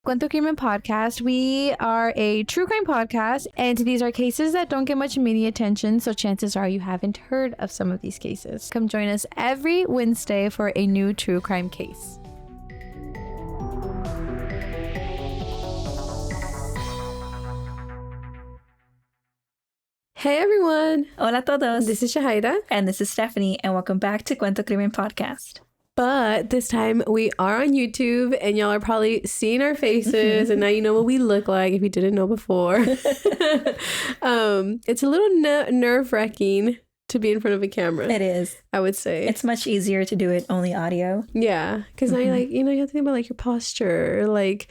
Cuento Crimen Podcast. We are a true crime podcast, and these are cases that don't get much media attention, so chances are you haven't heard of some of these cases. Come join us every Wednesday for a new true crime case. Hey everyone! Hola todos! This is Shahaira. And this is Stephanie, and welcome back to Cuento Crimen Podcast. But this time we are on YouTube, and y'all are probably seeing our faces, and now you know what we look like if you didn't know before. It's a little nerve-wracking to be in front of a camera. It is. I would say. It's much easier to do it only audio. Yeah, because now you're like, you have to think about like your posture, like,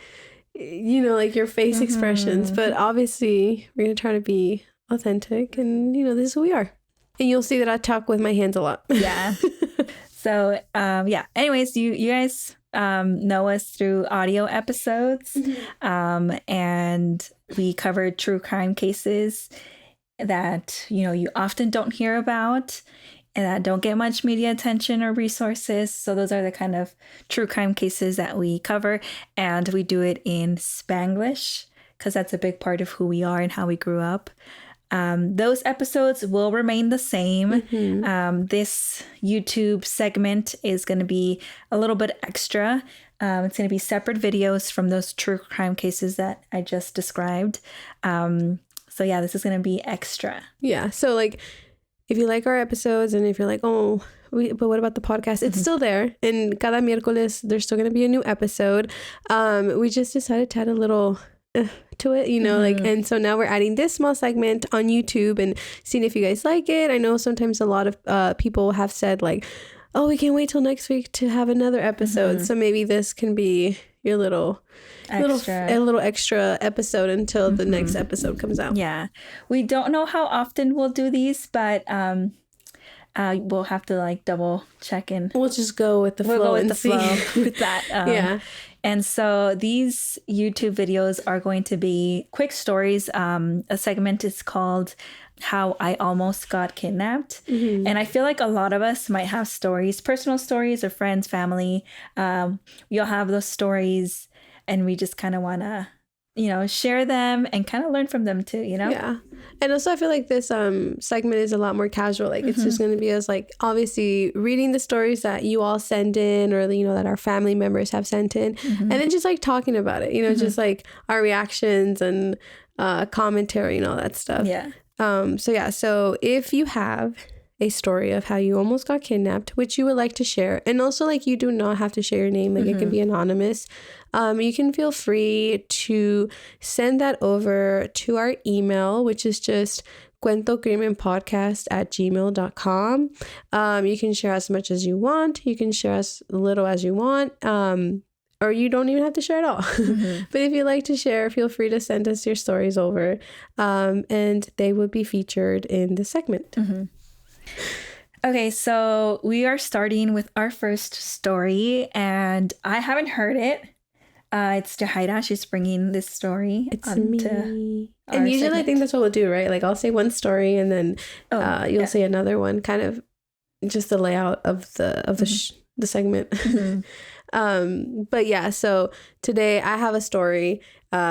like your face expressions. But obviously we're going to try to be authentic, and this is who we are. And you'll see that I talk with my hands a lot. Yeah. So, anyways, you guys know us through audio episodes, and we covered true crime cases that, you often don't hear about and that don't get much media attention or resources. So those are the kind of true crime cases that we cover, and we do it in Spanglish because that's a big part of who we are and how we grew up. Those episodes will remain the same. This YouTube segment is going to be a little bit extra. It's going to be separate videos from those true crime cases that I just described. So yeah, this is going to be extra. Yeah. So like, if you like our episodes and if you're like, but what about the podcast? It's still there. And cada miércoles, there's still going to be a new episode. We just decided to add a little to it, and so now we're adding this small segment on YouTube and seeing if you guys like it. I know sometimes a lot of people have said like, oh, we can't wait till next week to have another episode. So maybe this can be your little extra episode until the next episode comes out. Yeah, we don't know how often we'll do these, but we'll have to like double check and we'll just go with the flow. We'll go with the flow with that. Yeah. And so these YouTube videos are going to be quick stories. A segment is called How I Almost Got Kidnapped. And I feel like a lot of us might have stories, personal stories or friends, family. You'll have those stories and we just kind of want to, share them and kind of learn from them too, Yeah. And also I feel like this segment is a lot more casual. Like it's just going to be us like obviously reading the stories that you all send in or, that our family members have sent in. And then just like talking about it, just like our reactions and commentary and all that stuff. Yeah. So if you have a story of how you almost got kidnapped, which you would like to share, and also like you do not have to share your name, like it can be anonymous, you can feel free to send that over to our email, which is just cuentocrimenpodcast@gmail.com. You can share as much as you want, you can share as little as you want, or you don't even have to share at all. But if you'd like to share, feel free to send us your stories over, and they would be featured in the segment. Okay, so we are starting with our first story, and I haven't heard it. It's Jahaira. She's bringing this story. It's me. And usually segment. I think that's what we'll do, right? Like I'll say one story, and then you'll say another one. Kind of just the layout of the segment. But yeah, so today I have a story,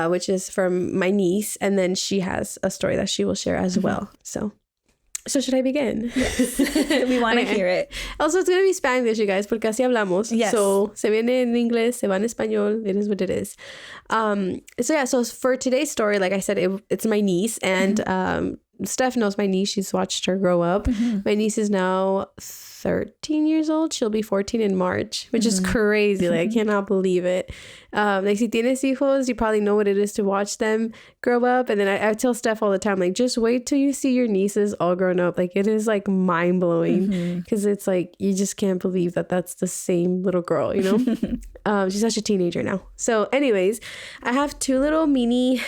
which is from my niece, and then she has a story that she will share as well. So should I begin? Yes. We want to hear it. Also, it's going to be Spanglish, you guys, porque así hablamos. Yes. So, se viene en inglés, se va en español. It is what it is. So for today's story, like I said, it's my niece. And Steph knows my niece. She's watched her grow up. My niece is now 13 years old. She'll be 14 in March, which is crazy. Like, I cannot believe it. Like, si tienes hijos, you probably know what it is to watch them grow up. And then I tell Steph all the time, like, just wait till you see your nieces all grown up. Like, it is, like, mind-blowing. Because it's, like, you just can't believe that that's the same little girl, She's such a teenager now. So, anyways, I have two little mini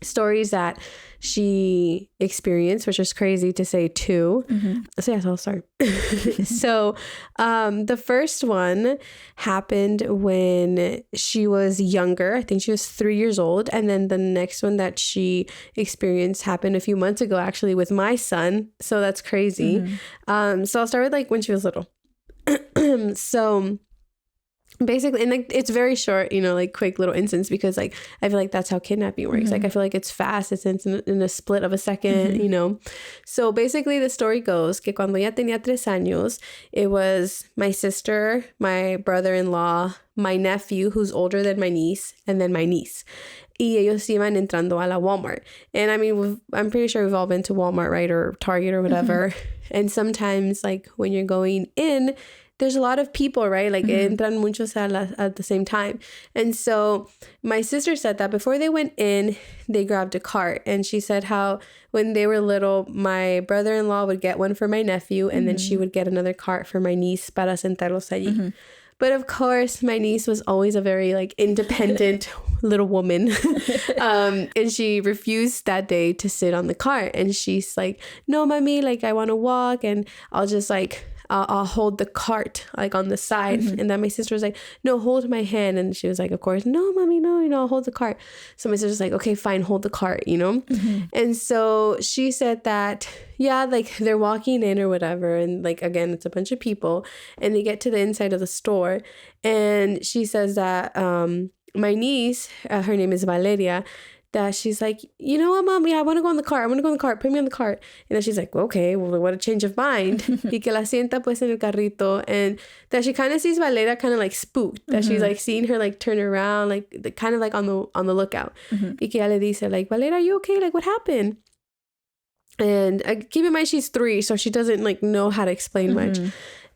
stories that she experienced, which is crazy to say two. So yes, I'll start. So the first one happened when she was younger. I think she was 3 years old. And then the next one that she experienced happened a few months ago, actually, with my son. So that's crazy. So I'll start with like when she was little. So basically, and like it's very short, you know, like quick little instance, because like I feel like that's how kidnapping works. Like I feel like it's fast, it's in a split of a second, you know. So basically the story goes que cuando ella tenía 3 años, it was my sister, my brother-in-law, my nephew who's older than my niece, and then my niece. Y ellos iban entrando a la Walmart. And I mean, I'm pretty sure we've all been to Walmart, right? Or Target or whatever. And sometimes like when you're going in, there's a lot of people, right? Like entran muchos at the same time. And so my sister said that before they went in, they grabbed a cart. And she said how when they were little, my brother-in-law would get one for my nephew, and then she would get another cart for my niece para sentarlos allí. But of course, my niece was always a very like independent little woman. And she refused that day to sit on the cart. And she's like, no, mommy, like I want to walk, and I'll just like, I'll hold the cart like on the side. And then my sister was like, no, hold my hand. And she was like, of course, no, mommy, no, you know, I'll hold the cart. So my sister's like, okay, fine, hold the cart, you know? And so she said that, yeah, like they're walking in or whatever. And like, again, it's a bunch of people, and they get to the inside of the store. And she says that my niece, her name is Valeria, that she's like, you know what, Mom? Yeah, I want to go on the cart. I want to go on the cart. Put me on the cart. And then she's like, okay, well, what a change of mind. Y que la sienta pues en el carrito. And that she kind of sees Valeria kind of like spooked. That she's like seeing her like turn around, like kind of like on the lookout. Y que ella le dice like, Valeria, are you okay? Like, what happened? And keep in mind, she's 3, so she doesn't like know how to explain much.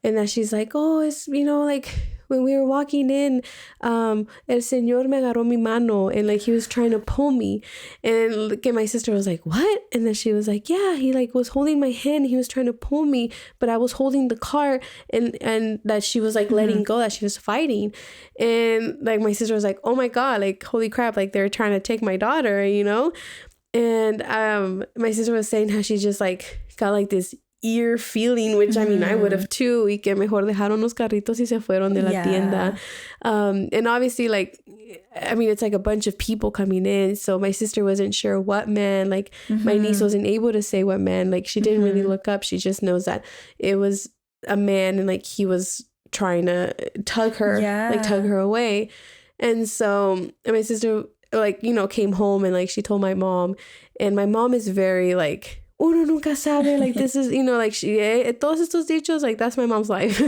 And that she's like, oh, it's, you know, like when we were walking in, el señor me agarró mi mano, and like he was trying to pull me. And like, my sister was like, what? And then she was like, yeah, he like was holding my hand, he was trying to pull me, but I was holding the cart, and that she was like letting go, that she was fighting. And like my sister was like, oh my God, like holy crap, like they're trying to take my daughter, you know. And my sister was saying how she just like got like this ear feeling, which I mean I would have too, y que mejor dejaron los carritos y se fueron de la tienda. And obviously like, I mean, it's like a bunch of people coming in, so my sister wasn't sure what man, like my niece wasn't able to say what man, like she didn't really look up. She just knows that it was a man, and like he was trying to tug her away. And so my sister like, you know, came home, and like she told my mom, and my mom is very like, uno nunca sabe, like this is, you know, like she, todos estos dichos, like that's my mom's life.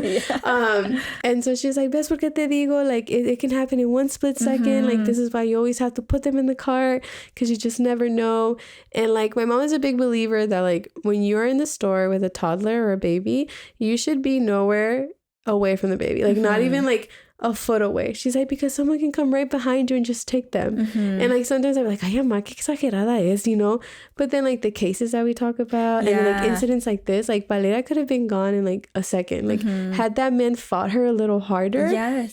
And so she's like, ves porque te digo, like it can happen in one split second, like this is why you always have to put them in the cart, because you just never know. And like my mom is a big believer that like when you're in the store with a toddler or a baby, you should be nowhere away from the baby, like not even like a foot away. She's like, because someone can come right behind you and just take them. And like sometimes I'm like, ay, mamá, qué exagerada es, you know. But then like the cases that we talk about and like incidents like this, like Valeria could have been gone in like a second. Like had that man fought her a little harder,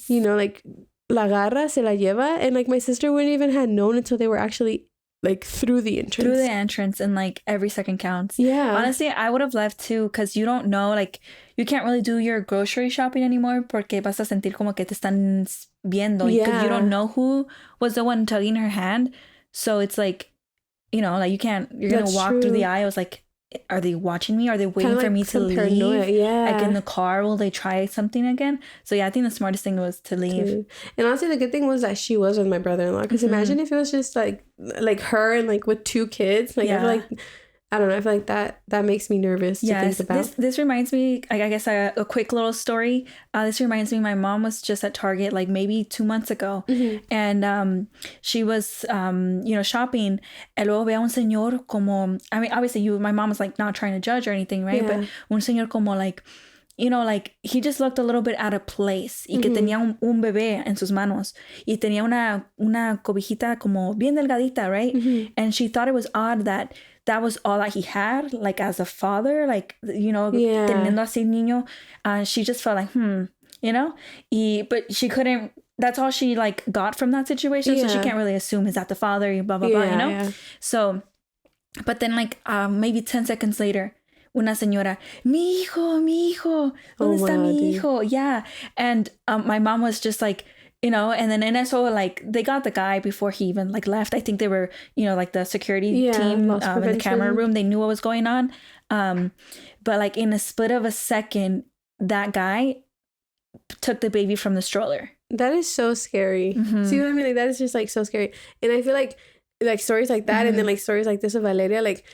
you know, like la agarra, se la lleva. And like my sister wouldn't even have known until they were actually like through the entrance. And like every second counts. Honestly, I would have left too, because you don't know, like you can't really do your grocery shopping anymore porque vas a sentir como que te están viendo, because you don't know who was the one tugging her hand. So it's like, you know, like you're gonna walk through the aisles like, are they watching me? Are they waiting for me to leave? Like in the car, will they try something again? So yeah, I think the smartest thing was to leave. And honestly, the good thing was that she was with my brother-in-law, because imagine if it was just like her and like with 2 kids, like I feel like, I don't know, I feel like that makes me nervous to think about. This reminds me, I guess a quick little story. This reminds me, my mom was just at Target like maybe 2 months ago, and she was you know, shopping, and luego ve a un señor como, I mean, obviously my mom was like not trying to judge or anything, right? But un señor como like, you know, like he just looked a little bit out of place, y que tenía un bebé en sus manos, y tenía una cobijita como bien delgadita, right? And she thought it was odd that was all that he had, like as a father, like, you know, teniendo así niño. She just felt like, you know, but she couldn't, that's all she like got from that situation. So she can't really assume, is that the father, blah, blah, blah, you know? So, but then like maybe 10 seconds later, una señora, mi hijo, ¿dónde está mi hijo? Yeah. And my mom was just like, you know, and then in eso, like they got the guy before he even like left. I think they were, you know, like the security team in the camera room. They knew what was going on. But like in a split of a second, that guy took the baby from the stroller. that is so scary. See what I mean? Like, that is just like so scary. And I feel like stories like that and then like stories like this of Valeria, like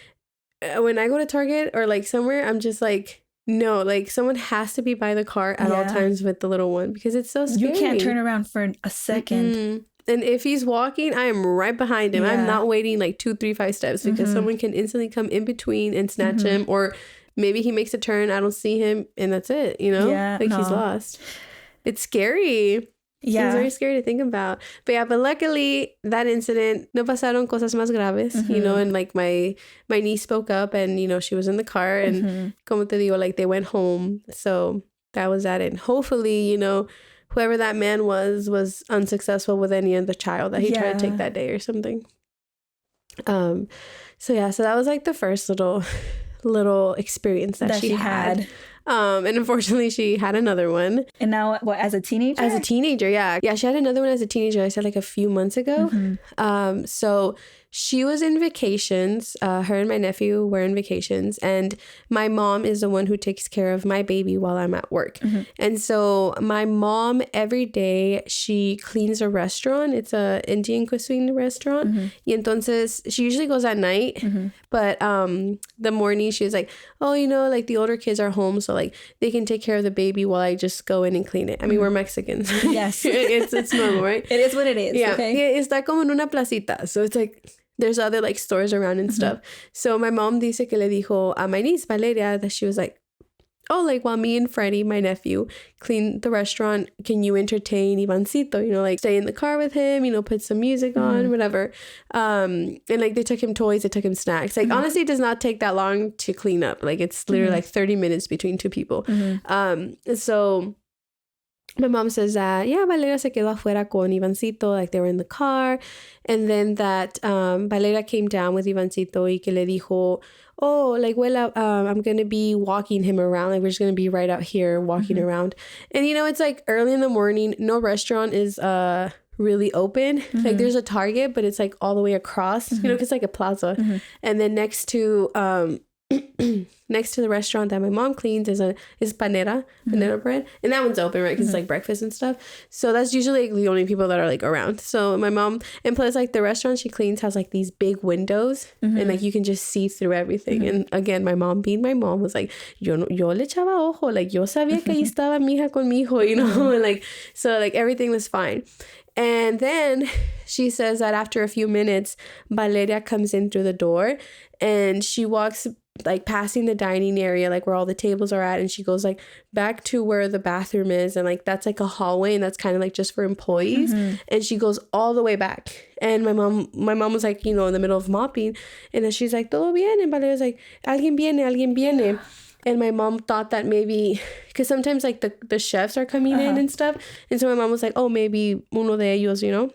when I go to Target or like somewhere, I'm just like, no, like someone has to be by the car at all times with the little one because it's so scary. You can't turn around for a second. And if he's walking, I am right behind him. I'm not waiting like 2, 3, 5 steps because someone can instantly come in between and snatch him, or maybe he makes a turn, I don't see him, and that's it, you know? He's lost. It's scary. Yeah. It's very scary to think about. But luckily, that incident, no pasaron cosas más graves, you know, and like my niece spoke up and, you know, she was in the car and como te digo, like they went home. So that was that. And hopefully, you know, whoever that man was unsuccessful with any other child that he tried to take that day or something. So that was like the first little experience that she had. And unfortunately she had another one. And now what, as a teenager? As a teenager, yeah. Yeah, she had another one as a teenager. I said like a few months ago. So she was in vacations. Her and my nephew were in vacations. And my mom is the one who takes care of my baby while I'm at work. And so my mom, every day, she cleans a restaurant. It's a Indian cuisine restaurant. Y entonces, she usually goes at night. But the morning, she was like, oh, you know, like the older kids are home. So like they can take care of the baby while I just go in and clean it. I mean, we're Mexicans. Yes. it's normal, right? It is what it is. Yeah. Okay? Está como en una placita. So it's like, there's other like stores around and stuff. So my mom dice que le dijo a my niece Valeria that she was like, oh, like while me and Freddie, my nephew, clean the restaurant, can you entertain Ivancito? You know, like stay in the car with him, you know, put some music on, whatever. And like they took him toys, they took him snacks. Like honestly, it does not take that long to clean up. Like it's literally like 30 minutes between two people. So my mom says that, yeah, Valeria se quedó afuera con Ivancito, like they were in the car. And then that Valeria came down with Ivancito y que le dijo, oh, like, well, I'm going to be walking him around. Like, we're just going to be right out here walking around. And, you know, it's like early in the morning. No restaurant is really open. Like, there's a Target, but it's like all the way across, you know, because it's like a plaza. And then next to the restaurant that my mom cleans is panera bread, and that one's open, right? Because it's like breakfast and stuff. So that's usually like the only people that are like around. So my mom, and plus like the restaurant she cleans has like these big windows, and like you can just see through everything. And again, my mom being my mom was like, yo le echaba ojo, like yo sabía que ahí estaba mi hija con mi hijo, you know, and like so like everything was fine. And then she says that after a few minutes, Valeria comes in through the door, and she walks like passing the dining area, like where all the tables are at, and she goes like back to where the bathroom is, and like that's like a hallway, and that's kind of like just for employees. And she goes all the way back, and my mom was like, you know, in the middle of mopping, and then she's like, todo bien, and Valeria's like, alguien viene. And my mom thought that maybe, because sometimes like the chefs are coming in and stuff, and so my mom was like, oh, maybe uno de ellos, you know.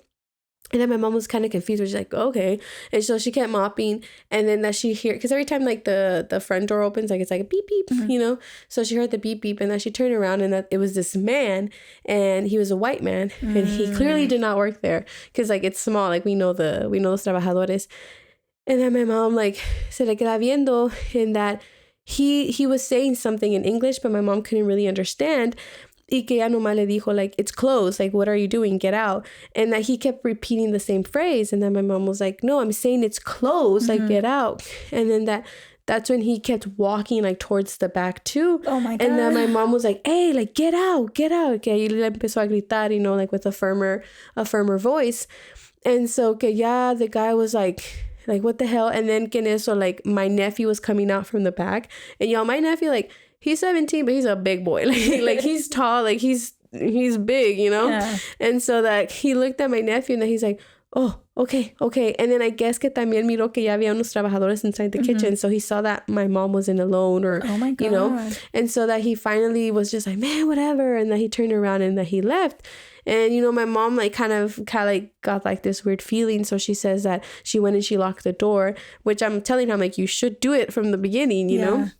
And then my mom was kind of confused. She's like, okay. And so she kept mopping. And then that she hear, because every time like the front door opens, like it's like a beep, beep, you know? So she heard the beep, beep. And then she turned around, and that it was this man, and he was a white man. And he clearly did not work there, because like it's small. Like we know los trabajadores. And then my mom like se le queda viendo, and that he was saying something in English, but my mom couldn't really understand. Y que ella nomás le dijo, like, it's closed. Like, what are you doing? Get out. And that he kept repeating the same phrase. And then my mom was like, no, I'm saying it's closed. Like, get out. And then that's when he kept walking, like, towards the back, too. Oh, my God. And then my mom was like, hey, like, get out. Que ahí le empezó a gritar, you know, like, with a firmer voice. And so, que ya the guy was like, what the hell? And then, que en eso, like, my nephew was coming out from the back. And y'all, my nephew, like, he's 17, but he's a big boy. Like he's tall, like he's big, you know? Yeah. And so that he looked at my nephew, and then he's like, oh, okay. And then I guess que también miró que ya había unos trabajadores inside the kitchen. So he saw that my mom wasn't alone, or, oh my God. You know? And so that he finally was just like, man, whatever. And that he turned around and that he left. And, you know, my mom like kind of like got like this weird feeling. So she says that she went and she locked the door, which I'm telling her, I'm like, you should do it from the beginning, you know?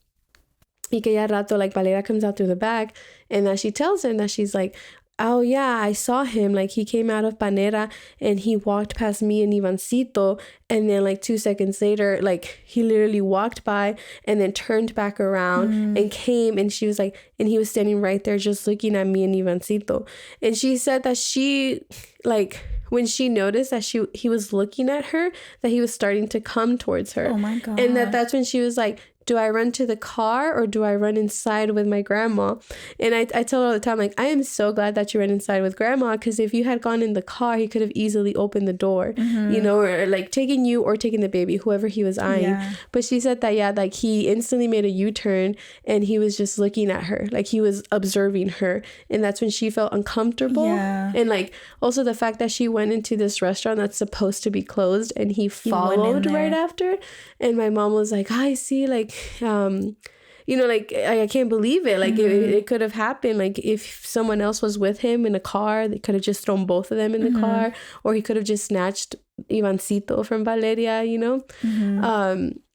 Y que ya rato, like, Valeria comes out through the back, and that she tells him that she's like, oh yeah, I saw him. Like he came out of Panera and he walked past me and Ivancito. And then like 2 seconds later, like he literally walked by and then turned back around and came. And she was like, and he was standing right there just looking at me and Ivancito. And she said that she, like, when she noticed that he was looking at her, that he was starting to come towards her. Oh my God. And that's when she was like, do I run to the car or do I run inside with my grandma? And I tell her all the time, like, I am so glad that you ran inside with grandma, because if you had gone in the car, he could have easily opened the door, you know, or like taking you or taking the baby, whoever he was eyeing. Yeah. But she said that, yeah, like he instantly made a U-turn and he was just looking at her, like he was observing her. And that's when she felt uncomfortable. Yeah. And like also the fact that she went into this restaurant that's supposed to be closed and he followed right after. And my mom was like, I see, like, you know, like I can't believe it. Like it could have happened. Like if someone else was with him in a car, they could have just thrown both of them in the car, or he could have just snatched Ivancito from Valeria, you know?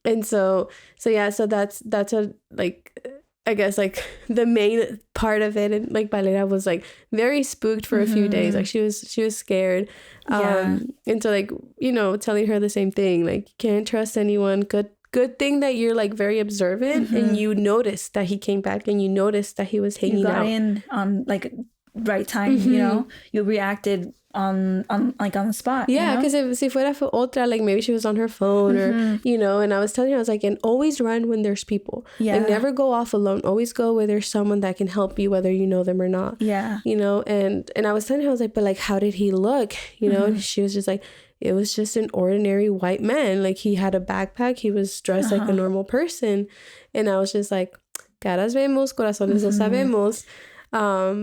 And so yeah, so that's a, like, I guess like the main part of it. And like Valeria was like very spooked for a few days. Like she was scared. And so like, you know, telling her the same thing, like can't trust anyone. Good thing that you're like very observant and you noticed that he came back and you noticed that he was hanging out. You got in on like right time, you know, you reacted on like on the spot. Yeah, because if si fuera for otra, like maybe she was on her phone or, you know, and I was telling her, I was like, and always run when there's people. Yeah. Like never go off alone. Always go where there's someone that can help you, whether you know them or not. Yeah. You know, and I was telling her, I was like, but like, how did he look? You know, and she was just like, it was just an ordinary white man. Like he had a backpack. He was dressed like a normal person. And I was just like, caras vemos, corazones no sabemos.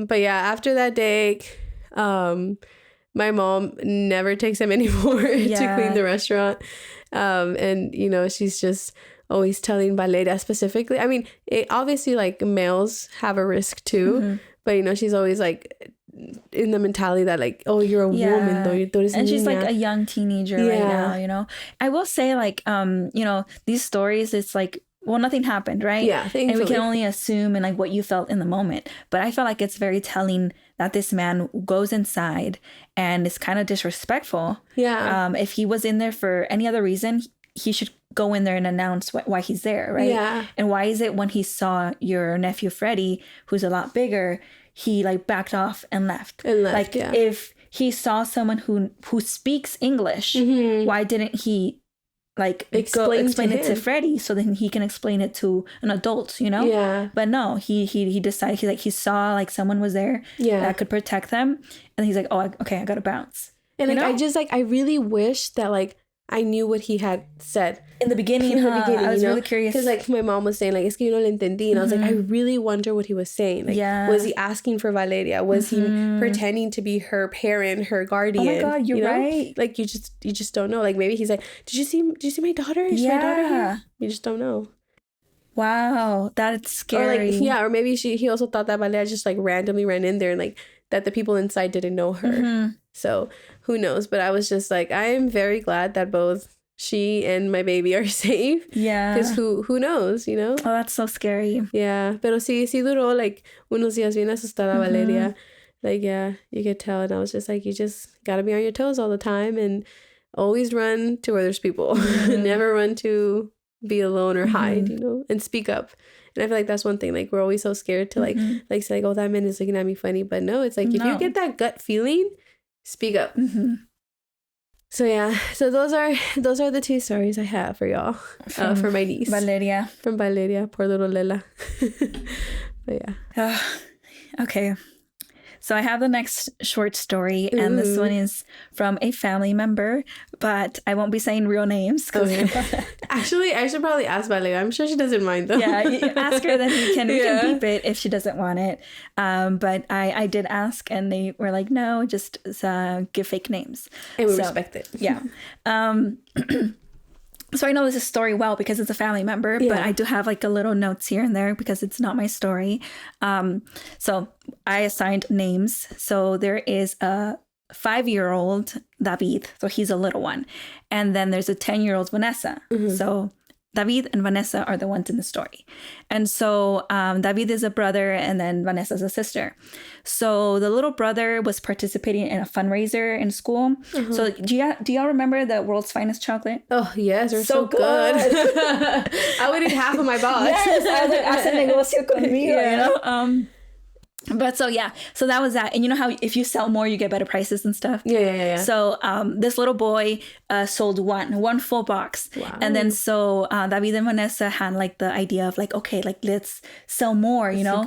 But yeah, after that day, my mom never takes him anymore to clean the restaurant. And, you know, she's just always telling Valeria specifically. I mean, obviously, like, males have a risk too. But, you know, she's always, like, in the mentality that, like, oh, you're a woman, though. And she's, like, a young teenager right now, you know? I will say, like, you know, these stories, it's, like, well, nothing happened, right? Yeah, thankfully. And we can only assume and like what you felt in the moment. But I feel like it's very telling that this man goes inside and is kind of disrespectful. Yeah. If he was in there for any other reason, he should go in there and announce why he's there, right? Yeah. And why is it when he saw your nephew Freddie, who's a lot bigger, he like backed off and left? Like if he saw someone who speaks English, why didn't he like explain it to Freddie so then he can explain it to an adult, you know? Yeah. But no, he decided he saw like someone was there that could protect them, and he's like, oh, okay, I gotta bounce. And like I really wish that like I knew what he had said in the beginning. I was really curious because like my mom was saying like es que yo no le entendí, and I was like, I really wonder what he was saying. Like, was he asking for Valeria? Was he pretending to be her parent, her guardian? Oh my God, you're right. Like you just don't know. Like maybe he's like, did you see my daughter? Is my daughter here? You just don't know. Wow, that's scary. Or like or maybe he also thought that Valeria just like randomly ran in there and like that the people inside didn't know her. So who knows? But I was just like, I am very glad that both she and my baby are safe. Yeah. Because who knows, you know? Oh, that's so scary. Yeah. Pero sí duró like unos días bien asustada Valeria. Like, yeah, you could tell. And I was just like, you just got to be on your toes all the time and always run to where there's people. Never run to be alone or hide, you know, and speak up. And I feel like that's one thing. Like, we're always so scared to like say, like, oh, that man is looking at me funny. But no, it's like, if you get that gut feeling, speak up. So yeah, so those are the two stories I have for y'all for my niece Valeria. From Valeria, poor little Lela. But yeah. Okay. So I have the next short story, and this one is from a family member, but I won't be saying real names. Actually, I should probably ask Valeria. I'm sure she doesn't mind though. Yeah, you ask her, then we can beep it if she doesn't want it. But I did ask, and they were like, no, just give fake names. And we respect it. Yeah. So I know this story well because it's a family member, but I do have like a little notes here and there because it's not my story. So I assigned names. So there is a 5-year-old David, so he's a little one. And then there's a 10-year-old Vanessa. So David and Vanessa are the ones in the story. And so David is a brother and then Vanessa is a sister. So the little brother was participating in a fundraiser in school. So do y'all remember the World's Finest Chocolate? Oh, yes. They're so good. I would eat half of my box. Yes, I was like, hace negocio conmigo, Yeah. you know? But so that was that. And you know how if you sell more, you get better prices and stuff? Yeah. So this little boy sold one full box. Wow. And then so David and Vanessa had like the idea of like, okay, like let's sell more, you know,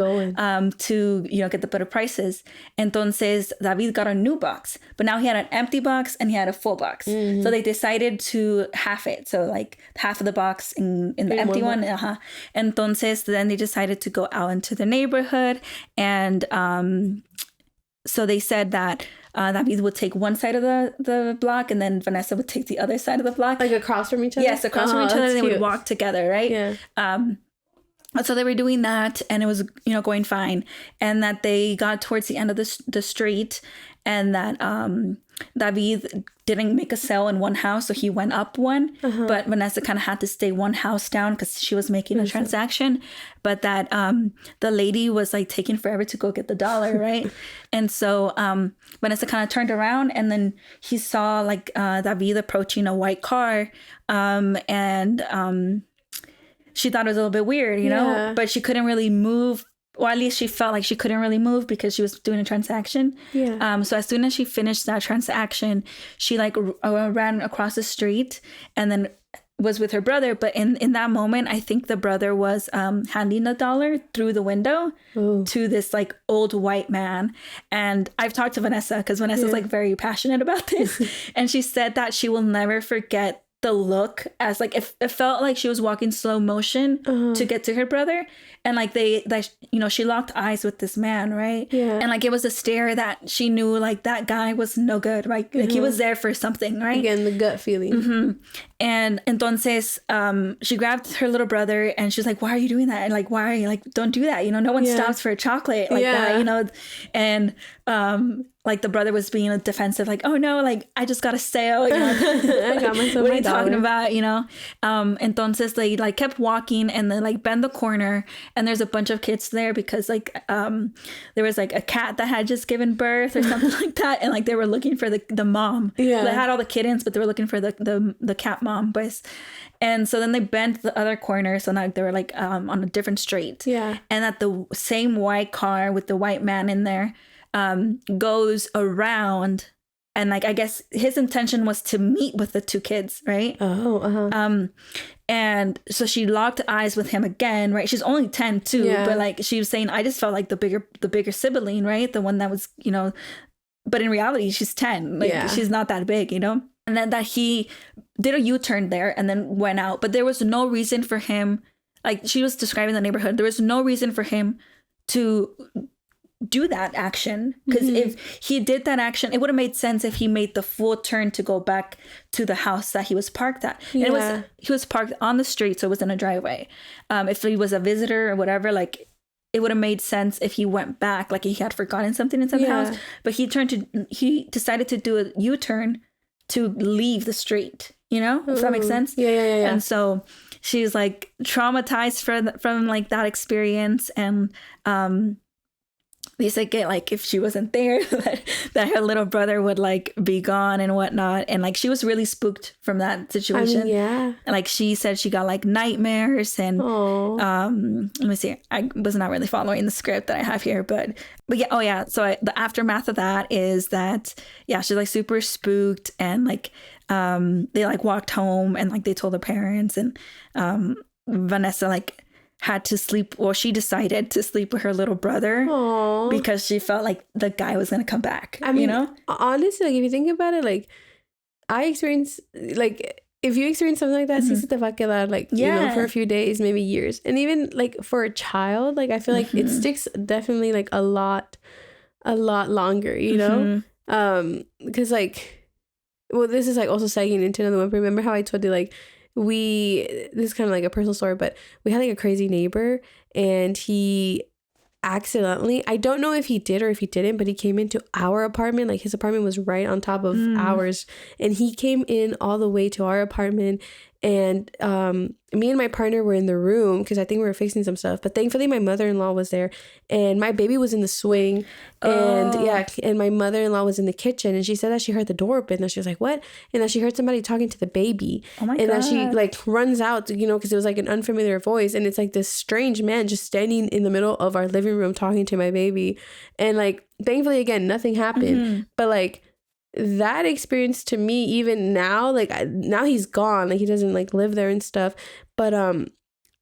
to, you know, get the better prices. Entonces David got a new box, but now he had an empty box and he had a full box. So they decided to half it. So like half of the box in the empty one. Entonces then they decided to go out into the neighborhood and so they said that David would take one side of the block and then Vanessa would take the other side of the block. Like across from each other? Yes, across from each other. They would walk together, right? Yeah. So they were doing that and it was, you know, going fine. And that they got towards the end of the street and that David didn't make a sale in one house, so he went up one. But Vanessa kind of had to stay one house down because she was making a transaction. But that the lady was like taking forever to go get the dollar, right? And so Vanessa kind of turned around and then he saw like David approaching a white car, and she thought it was a little bit weird, you know, but she couldn't really move. Or at least she felt like she couldn't really move because she was doing a transaction. Yeah. So as soon as she finished that transaction, she like ran across the street and then was with her brother. But in that moment, I think the brother was handing the dollar through the window to this like old white man. And I've talked to Vanessa because Vanessa's like very passionate about this. And she said that she will never forget the look, as like it felt like she was walking slow motion to get to her brother, and like she locked eyes with this man, right? And like it was a stare that she knew like that guy was no good, right? Like he was there for something, right? Again, the gut feeling. And entonces she grabbed her little brother and she's like, why are you doing that? And like, why are you like, don't do that, you know, no one stops for a chocolate like that, you know. And like the brother was being defensive, like, oh no, like I just got a sale, you know? I got myself what are my you dollar. talking about, you know? Entonces they like kept walking and then like bend the corner and there's a bunch of kids there because like there was like a cat that had just given birth or something like that, and like they were looking for the mom. They had all the kittens, but they were looking for the cat mom, but and so then they bent the other corner, so now they were like on a different street. And at the same white car with the white man in there goes around, and like I guess his intention was to meet with the two kids, right? And so she locked eyes with him again, right? She's only 10 too, but like she was saying, I just felt like the bigger sibling, right? The one that was, you know, but in reality she's 10, like she's not that big, you know. And then that he did a U-turn there and then went out, but there was no reason for him, like she was describing the neighborhood, there was no reason for him to do that action, because if he did that action, it would have made sense if he made the full turn to go back to the house that he was parked at. And he was parked on the street, so it was in a driveway. If he was a visitor or whatever, like it would have made sense if he went back, like he had forgotten something inside the house. But he decided to do a U-turn to leave the street, you know, if that makes sense. And so she's like traumatized from like that experience, and they said like if she wasn't there that her little brother would like be gone and whatnot, and like she was really spooked from that situation. And like she said she got like nightmares, and let me see, I was not really following the script that I have here, but yeah, so the aftermath of that is that she's like super spooked, and like they like walked home and like they told their parents, and Vanessa like had to sleep, or she decided to sleep with her little brother because she felt like the guy was going to come back. I mean, you know, honestly, like if you think about it, like I experienced, like if you experience something like that, sí se te va a quedar, like, you know, for a few days, maybe years. And even like for a child, like I feel like it sticks definitely like a lot longer, you know? Because like, well, this is like also segueing into another one. Remember how I told you like, this is kind of like a personal story, but we had like a crazy neighbor, and he accidentally, I don't know if he did or if he didn't, but he came into our apartment. Like his apartment was right on top of ours, and he came in all the way to our apartment And me and my partner were in the room because I think we were fixing some stuff. But thankfully, my mother-in-law was there, and my baby was in the swing. And my mother-in-law was in the kitchen, and she said that she heard the door open. And she was like, "What?" And that she heard somebody talking to the baby. Oh my God. God. Then she like runs out, you know, because it was like an unfamiliar voice, and it's like this strange man just standing in the middle of our living room talking to my baby. And like, thankfully, again, nothing happened. But like, that experience to me, even now, like now he's gone, like he doesn't like live there and stuff, but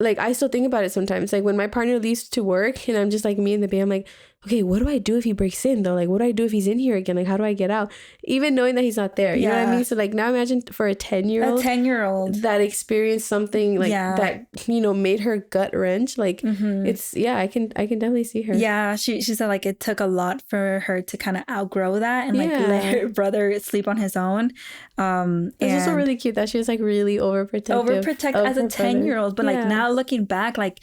like I still think about it sometimes, like when my partner leaves to work and I'm just like me and the baby, I'm like, okay, what do I do if he breaks in though? Like, what do I do if he's in here again? Like, how do I get out? Even knowing that he's not there, you know what I mean? So like now imagine for a 10-year-old that experienced something like that, you know, made her gut wrench. Like it's, I can definitely see her. Yeah, she said like it took a lot for her to kind of outgrow that and like let her brother sleep on his own. It's also really cute that she was like really overprotective as a 10-year-old, but like now looking back, like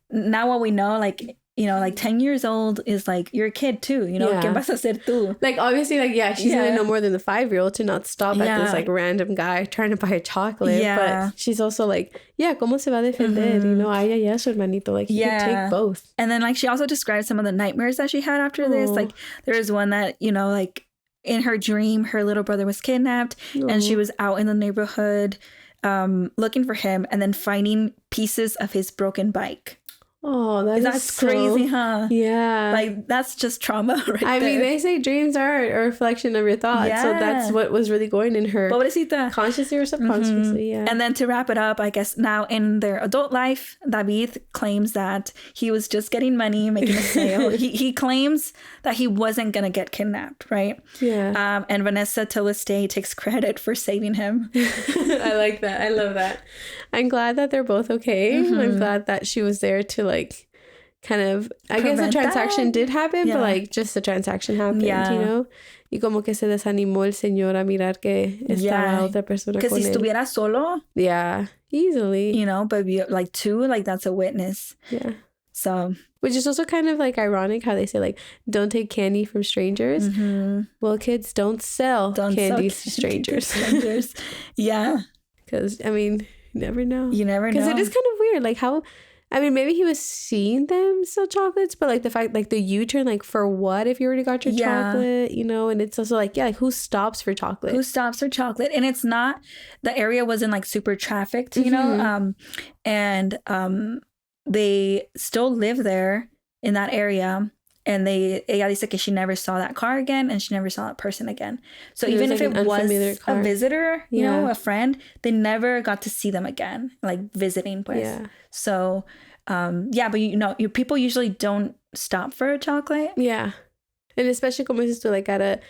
now what we know, like, you know, like 10 years old is like you're a kid too, you know. ¿Qué vas a hacer tú? Like obviously, like she's gonna know more than the 5-year-old to not stop at this like random guy trying to buy a chocolate. But she's also like, ¿cómo se va a defender? You know, ay, ya su hermanito. Like you can take both. And then like she also described some of the nightmares that she had after this. Like there was one that, you know, like in her dream, her little brother was kidnapped and she was out in the neighborhood looking for him and then finding pieces of his broken bike. Oh, that's crazy, huh? Yeah. Like, that's just trauma right there. I mean, they say dreams are a reflection of your thoughts. Yeah. So that's what was really going in her. Pobrecita. Consciously or subconsciously, And then to wrap it up, I guess now in their adult life, David claims that he was just getting money, making a sale. he claims that he wasn't going to get kidnapped, right? Yeah. And Vanessa till this day takes credit for saving him. I like that. I love that. I'm glad that they're both okay. I'm glad that she was there to like kind of, I guess the transaction did happen, but like just the transaction happened, you know? Y como que se desanimó el señor a mirar que estaba otra persona con él. Because si estuviera solo. Yeah, easily. You know, but like two, like that's a witness. Yeah. So. Which is also kind of like ironic how they say like, don't take candy from strangers. Well, kids, don't sell candy to strangers. Yeah. Because, I mean, you never know. You never know. Because it is kind of weird. Like how, I mean, maybe he was seeing them sell chocolates, but like the fact, like the U-turn, like for what if you already got your chocolate, you know? And it's also like, like who stops for chocolate? Who stops for chocolate? And it's not, the area wasn't like super trafficked, you know? And they still live there in that area. And ella dice que she never saw that car again and she never saw that person again. So even if it was a visitor, you know, a friend, they never got to see them again, like visiting, pues. Yeah. So, but you know, people usually don't stop for a chocolate. Yeah. And especially como dices tú, like at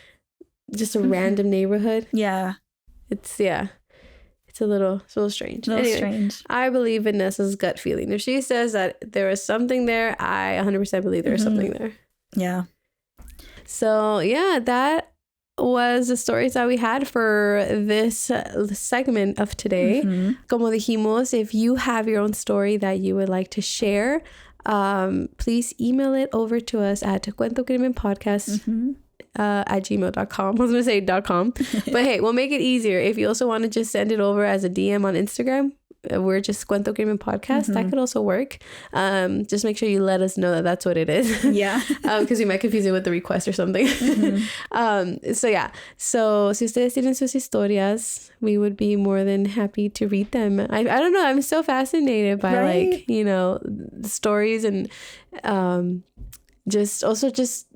just a random neighborhood. Yeah. It's a little strange. Strange. I believe Vanessa's gut feeling. If she says that there is something there, I 100% believe there is something there. Yeah. So, yeah, that was the stories that we had for this segment of today. Como dijimos, if you have your own story that you would like to share, please email it over to us at cuentocrimenpodcast at gmail.com. I was going to say .com. But hey, we'll make it easier. If you also want to just send it over as a DM on Instagram, we're just Cuento Crimen Podcast. That could also work. Just make sure you let us know that that's what it is. Yeah. Because we might confuse it with the request or something. So yeah. So si ustedes tienen sus historias, we would be more than happy to read them. I don't know. I'm so fascinated by like, you know, the stories and just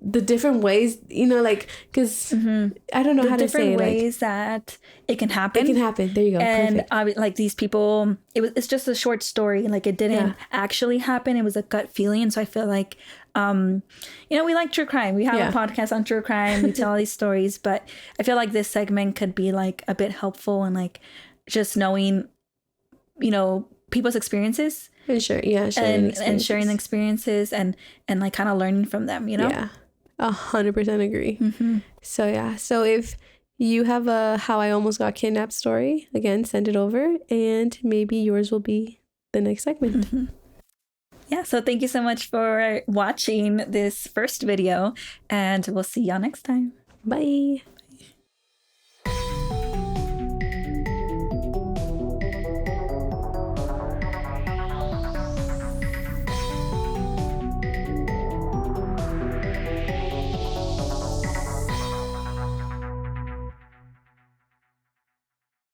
the different ways, you know, like, because I don't know how to say different ways that it can happen. It can happen. There you go. And like these people, it's just a short story. Like it didn't actually happen. It was a gut feeling. And so I feel like, you know, we like true crime. We have a podcast on true crime. We tell all these stories, but I feel like this segment could be like a bit helpful and like just knowing, you know, people's experiences. And sharing the experiences and like kind of learning from them, you know? Yeah, 100% agree. So yeah, so if you have a how I almost got kidnapped story, again, send it over and maybe yours will be the next segment. Yeah, so thank you so much for watching this first video and we'll see y'all next time. Bye.